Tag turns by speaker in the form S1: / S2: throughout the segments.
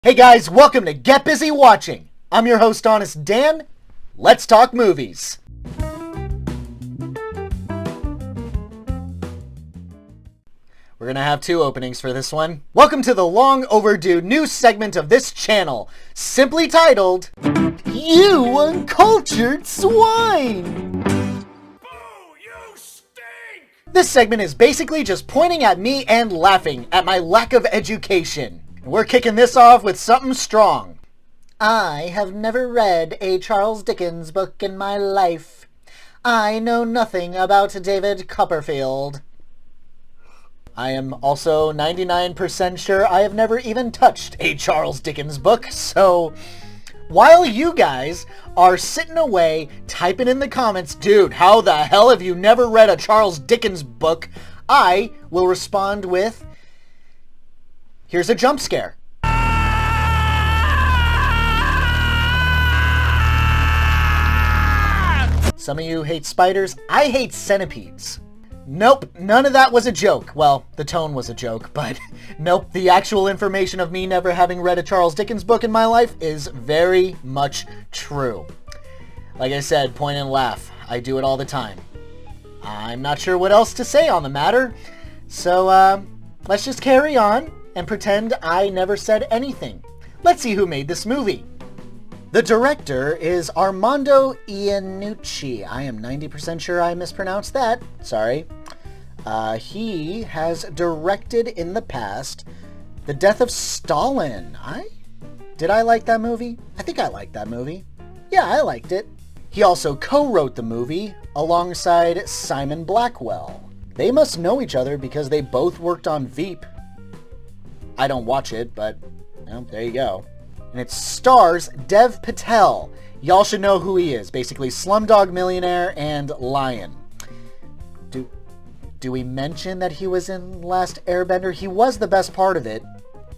S1: Hey guys, welcome to Get Busy Watching. I'm your host, Honest Dan. Let's talk movies. We're gonna have two openings for this one. Welcome to the long overdue new segment of this channel, simply titled, You Uncultured Swine!
S2: Boo, you stink!
S1: This segment is basically just pointing at me and laughing at my lack of education. And we're kicking this off with something strong. I have never read a Charles Dickens book in my life. I know nothing about David Copperfield. I am also 99% sure I have never even touched a Charles Dickens book, so while you guys are sitting away typing in the comments, dude, how the hell have you never read a Charles Dickens book? I will respond with, here's a jump scare. Some of you hate spiders. I hate centipedes. Nope, none of that was a joke. Well, the tone was a joke, but nope, the actual information of me never having read a Charles Dickens book in my life is very much true. Like I said, point and laugh. I do it all the time. I'm not sure what else to say on the matter, so let's just carry on and pretend I never said anything. Let's see who made this movie. The director is Armando Iannucci. I am 90% sure I mispronounced that. Sorry. He has directed in the past The Death of Stalin. Did I like that movie? I think I liked that movie. Yeah, I liked it. He also co-wrote the movie alongside Simon Blackwell. They must know each other because they both worked on Veep. I don't watch it, but well, there you go. And it stars Dev Patel. Y'all should know who he is. Basically Slumdog Millionaire and Lion. Do we mention that he was in Last Airbender? He was the best part of it.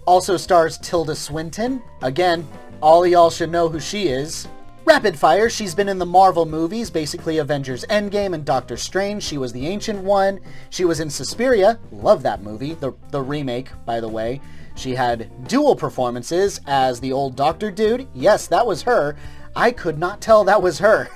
S1: Also stars Tilda Swinton. Again, all of y'all should know who she is. Rapid fire, she's been in the Marvel movies, basically Avengers Endgame and Doctor Strange. She was the Ancient One. She was in Suspiria. Love that movie. The remake, by the way. She had dual performances as the old doctor dude. Yes, that was her. I could not tell that was her.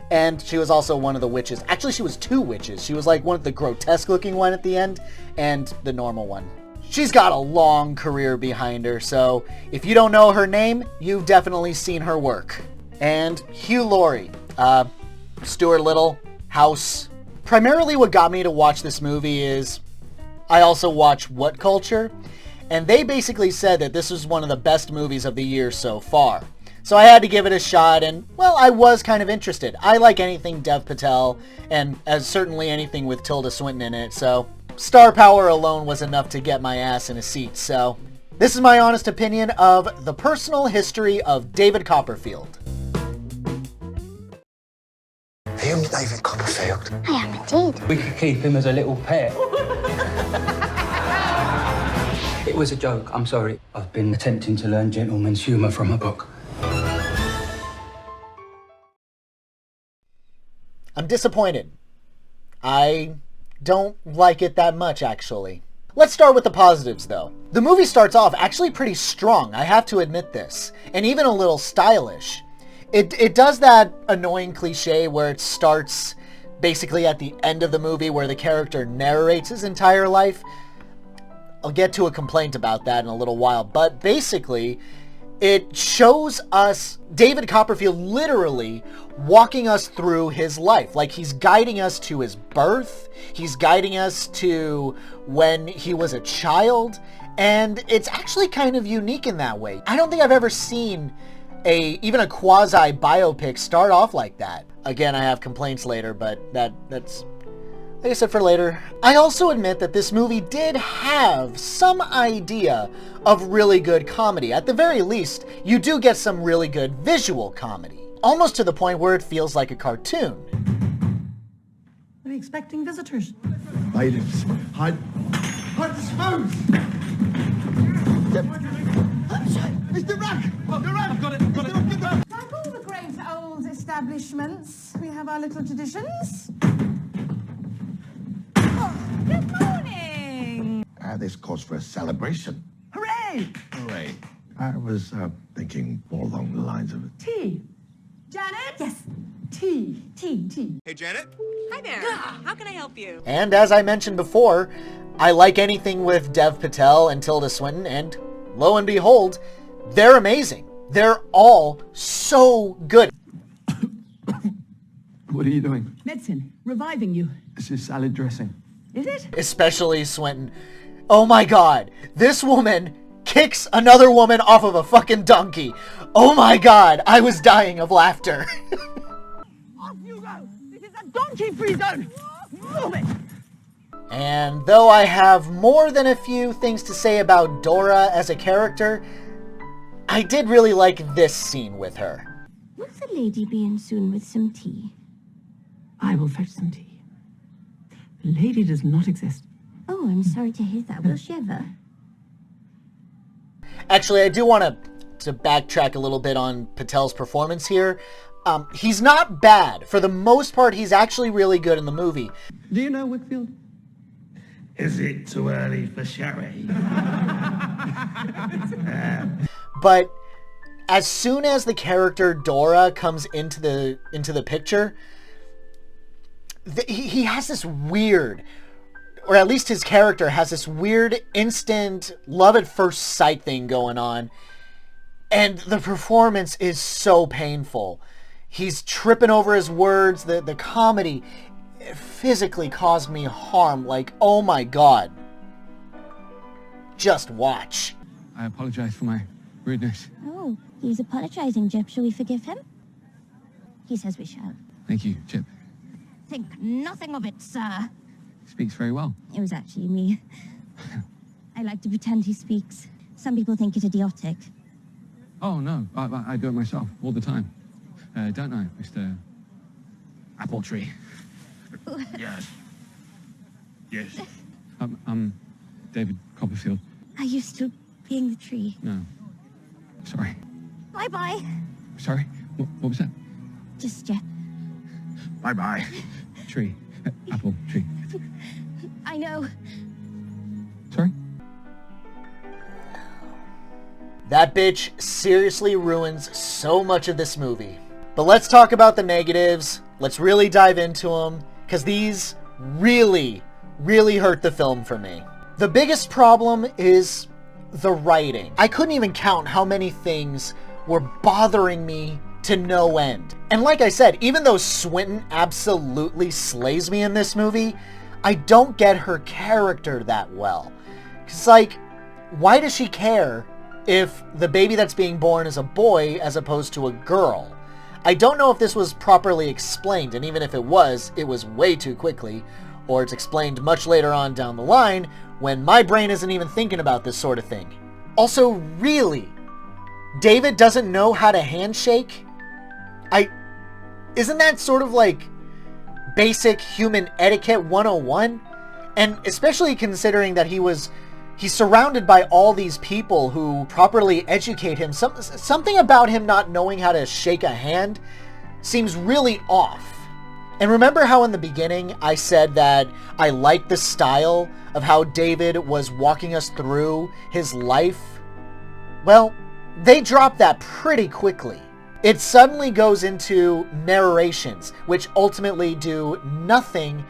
S1: And she was also one of the witches. Actually, she was two witches. She was like one of the grotesque looking one at the end and the normal one. She's got a long career behind her, so if you don't know her name, you've definitely seen her work. And Hugh Laurie, Stuart Little, House. Primarily what got me to watch this movie is I also watch What Culture, and they basically said that this was one of the best movies of the year so far. So I had to give it a shot, and, well, I was kind of interested. I like anything Dev Patel, and certainly anything with Tilda Swinton in it, so star power alone was enough to get my ass in a seat, so this is my honest opinion of the personal history of David Copperfield.
S3: Are you David Copperfield?
S4: I am indeed.
S5: We could keep him as a little pet. It was a joke, I'm sorry. I've been attempting to learn gentleman's humour from a book.
S1: I'm disappointed. I don't like it that much, actually. Let's start with the positives, though. The movie starts off actually pretty strong, I have to admit this, and even a little stylish. It does that annoying cliche where it starts basically at the end of the movie where the character narrates his entire life. I'll get to a complaint about that in a little while, but basically it shows us David Copperfield literally walking us through his life. Like, he's guiding us to his birth, he's guiding us to when he was a child, and it's actually kind of unique in that way. I don't think I've ever seen even a quasi biopic start off like that. Again, I have complaints later, but that's like I said, for later. I also admit that this movie did have some idea of really good comedy. At the very least, you do get some really good visual comedy. Almost to the point where it feels like a cartoon.
S6: Are we expecting visitors?
S3: Bailiffs, hide the spoons! It's the rack! The rack! Got it!
S6: Like all the great old establishments, we have our little traditions.
S4: Good morning.
S3: This calls for a celebration.
S6: Hooray!
S3: Hooray. I was thinking more along the lines of
S6: Tea. Janet? Yes. Tea. Tea.
S2: Hey, Janet.
S4: Hi there. How can I help you?
S1: And as I mentioned before, I like anything with Dev Patel and Tilda Swinton, and lo and behold, they're amazing. They're all so good.
S7: What are you doing?
S6: Medicine. Reviving you.
S7: This is salad dressing.
S6: Is it?
S1: Especially Swinton. Oh my god, this woman kicks another woman off of a fucking donkey. Oh my god, I was dying of laughter.
S6: Off you go. This is a donkey-free zone. Move it.
S1: And though I have more than a few things to say about Dora as a character, I did really like this scene with her.
S8: Will the lady be in soon with some tea?
S6: I will fetch some tea. The lady does not exist.
S8: Oh, I'm sorry to hear that. Will she ever?
S1: Actually, I do want to backtrack a little bit on Patel's performance here. He's not bad. For the most part, he's actually really good in the movie.
S7: Do you know Wickfield?
S3: Is it too early for sherry?
S1: But as soon as the character Dora comes into the picture, he has this weird, or at least his character has this weird instant love at first sight thing going on. And the performance is so painful. He's tripping over his words. The comedy physically caused me harm. Like, oh my god. Just watch.
S7: I apologize for my rudeness.
S8: Oh, he's apologizing, Jip. Shall we forgive him? He says we shall.
S7: Thank you, Chip.
S8: Think nothing of it, sir.
S7: Speaks very well.
S8: It was actually me. I like to pretend he speaks. Some people think it idiotic.
S7: Oh, no. I do it myself all the time. Don't I, Mr. Apple Tree?
S3: Yes. Yes.
S7: I'm David Copperfield.
S8: Are you still being the tree?
S7: No. Sorry.
S8: Bye-bye.
S7: Sorry? What was that?
S8: Just Jip.
S3: Bye-bye.
S7: Tree. Apple tree.
S8: I know.
S7: Sorry?
S1: That bitch seriously ruins so much of this movie. But let's talk about the negatives. Let's really dive into them, because these really, really hurt the film for me. The biggest problem is the writing. I couldn't even count how many things were bothering me to no end. And like I said, even though Swinton absolutely slays me in this movie, I don't get her character that well. Because, like, why does she care if the baby that's being born is a boy as opposed to a girl? I don't know if this was properly explained, and even if it was way too quickly, or it's explained much later on down the line when my brain isn't even thinking about this sort of thing. Also, really, David doesn't know how to handshake? Isn't that sort of like basic human etiquette 101? And especially considering that he's surrounded by all these people who properly educate him. Something about him not knowing how to shake a hand seems really off. And remember how in the beginning I said that I liked the style of how David was walking us through his life? Well, they dropped that pretty quickly. It suddenly goes into narrations, which ultimately do nothing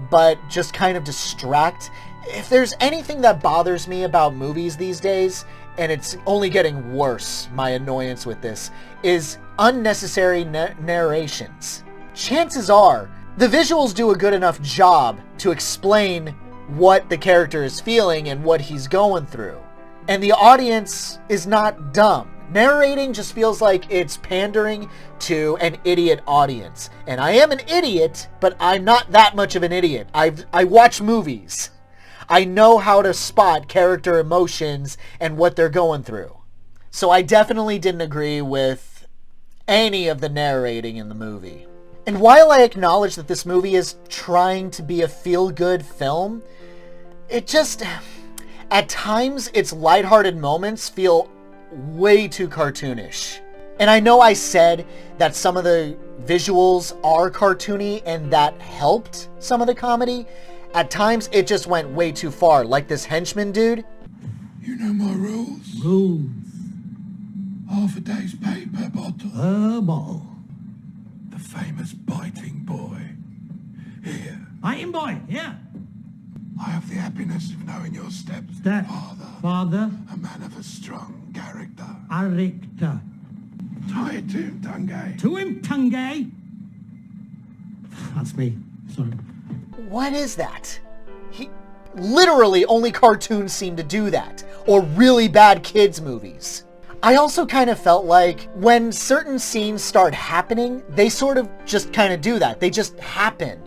S1: but just kind of distract. If there's anything that bothers me about movies these days, and it's only getting worse, my annoyance with this, is unnecessary narrations. Chances are, the visuals do a good enough job to explain what the character is feeling and what he's going through. And the audience is not dumb. Narrating just feels like it's pandering to an idiot audience. And I am an idiot, but I'm not that much of an idiot. I watch movies. I know how to spot character emotions and what they're going through. So I definitely didn't agree with any of the narrating in the movie. And while I acknowledge that this movie is trying to be a feel-good film, it just, at times, its lighthearted moments feel way too cartoonish. And I know I said that some of the visuals are cartoony and that helped some of the comedy. At times, it just went way too far, like this henchman dude.
S3: You know my rules.
S6: Rules.
S3: half a day's pay per bottle.
S9: A bottle.
S3: The famous biting boy. Here,
S9: Biting boy, yeah.
S3: I have the happiness of knowing your stepfather.
S9: Father.
S3: A man of a strong character.
S9: Character.
S3: Tie it to him, Tungay.
S9: To him, Tungay. That's me. Sorry.
S1: What is that? Literally, only cartoons seem to do that. Or really bad kids' movies. I also kind of felt like when certain scenes start happening, they sort of just kind of do that. They just happen.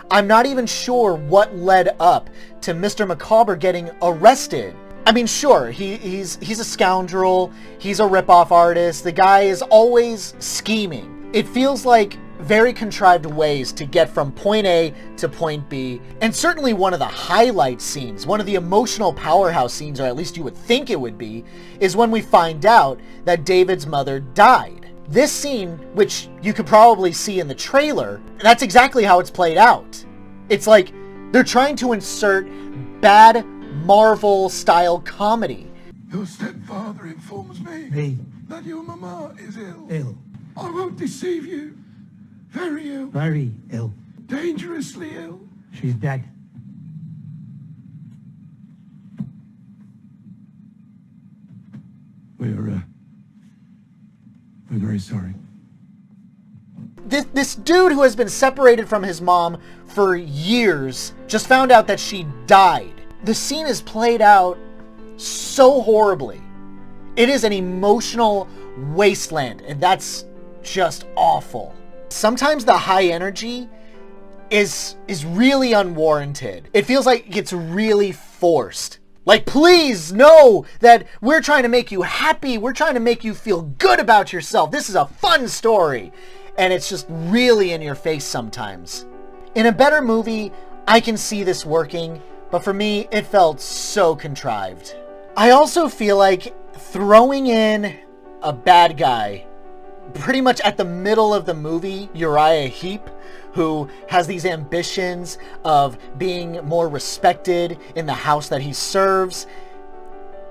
S1: I'm not even sure what led up to Mr. Macabre getting arrested. I mean, sure, he's a scoundrel, he's a rip-off artist, the guy is always scheming. It feels like very contrived ways to get from point A to point B, and certainly one of the highlight scenes, one of the emotional powerhouse scenes, or at least you would think it would be, is when we find out that David's mother died. This scene, which you could probably see in the trailer, that's exactly how it's played out. It's like they're trying to insert bad Marvel-style comedy.
S3: Your stepfather informs
S9: Me.
S3: that your mama is ill.
S9: Ill.
S3: I won't deceive you. Very ill.
S9: Very ill.
S3: Dangerously ill.
S9: She's dead.
S3: We're very sorry.
S1: This dude who has been separated from his mom for years just found out that she died. The scene is played out so horribly. It is an emotional wasteland, and that's just awful. Sometimes the high energy is really unwarranted. It feels like it's really forced. Like, please know that we're trying to make you happy. We're trying to make you feel good about yourself. This is a fun story. And it's just really in your face sometimes. In a better movie, I can see this working, but for me, it felt so contrived. I also feel like throwing in a bad guy pretty much at the middle of the movie, Uriah Heep, who has these ambitions of being more respected in the house that he serves.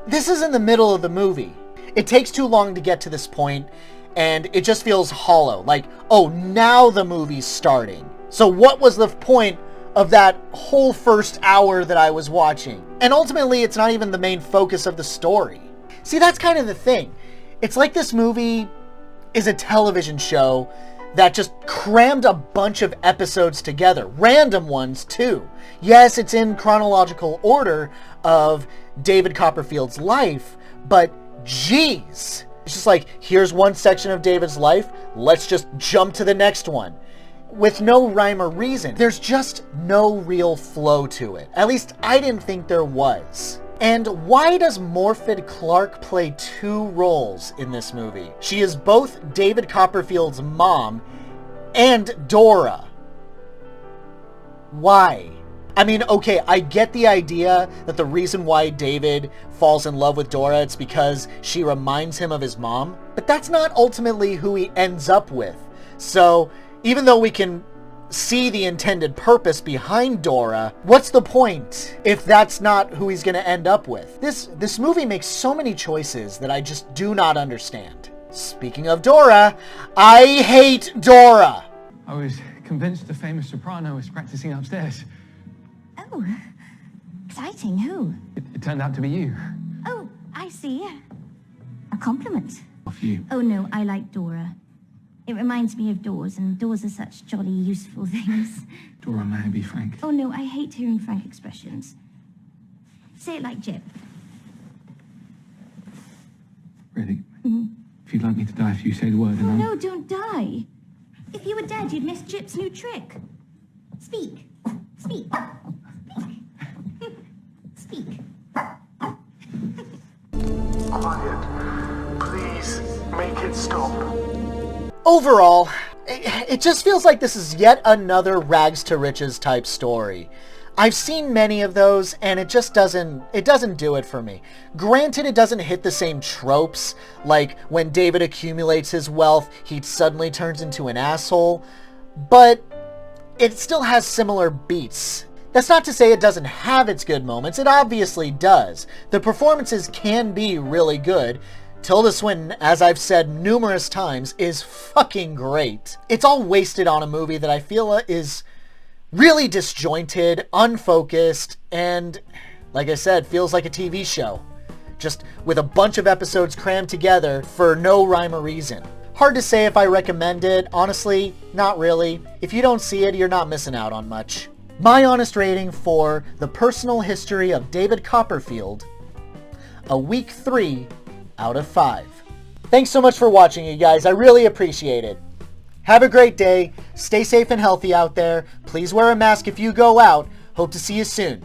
S1: This is in the middle of the movie. It takes too long to get to this point, and it just feels hollow. Like, oh, now the movie's starting. So what was the point of that whole first hour that I was watching? And ultimately, it's not even the main focus of the story. See, that's kind of the thing. It's like this movie is a television show that just crammed a bunch of episodes together. Random ones, too. Yes, it's in chronological order of David Copperfield's life, but geez. It's just like, here's one section of David's life, let's just jump to the next one. With no rhyme or reason. There's just no real flow to it. At least I didn't think there was. And why does Morfydd Clark play two roles in this movie? She is both David Copperfield's mom and Dora. Why? I mean, okay, I get the idea that the reason why David falls in love with Dora, it's because she reminds him of his mom, but that's not ultimately who he ends up with. So, even though we can see the intended purpose behind Dora, what's the point if that's not who he's going to end up with? This movie makes so many choices that I just do not understand. Speaking of Dora, I hate Dora!
S7: I was convinced the famous soprano was practicing upstairs.
S8: Oh, exciting. Who?
S7: It turned out to be you.
S8: Oh, I see. A compliment.
S7: Off you.
S8: Oh no, I like Dora. It reminds me of doors, and doors are such jolly useful things.
S7: Dora, may I be frank?
S8: Oh no, I hate hearing frank expressions. Say it like Jip.
S7: Really? Mm-hmm. If you'd like me to die if you say the word,
S8: Oh
S7: and I'll...
S8: no, don't die. If you were dead, you'd miss Jip's new trick. Speak. Speak. Speak. Speak.
S2: Quiet. Please make it stop.
S1: Overall, it just feels like this is yet another rags to riches type story. I've seen many of those, and it just doesn't do it for me. Granted, it doesn't hit the same tropes, like when David accumulates his wealth, he suddenly turns into an asshole, but it still has similar beats. That's not to say it doesn't have its good moments, it obviously does. The performances can be really good. Tilda Swinton, as I've said numerous times, is fucking great. It's all wasted on a movie that I feel is really disjointed, unfocused, and, like I said, feels like a TV show. Just with a bunch of episodes crammed together for no rhyme or reason. Hard to say if I recommend it. Honestly, not really. If you don't see it, you're not missing out on much. My honest rating for The Personal History of David Copperfield, a weak 3 out of 5. Thanks so much for watching, you guys. I really appreciate it. Have a great day. Stay safe and healthy out there. Please wear a mask if you go out. Hope to see you soon.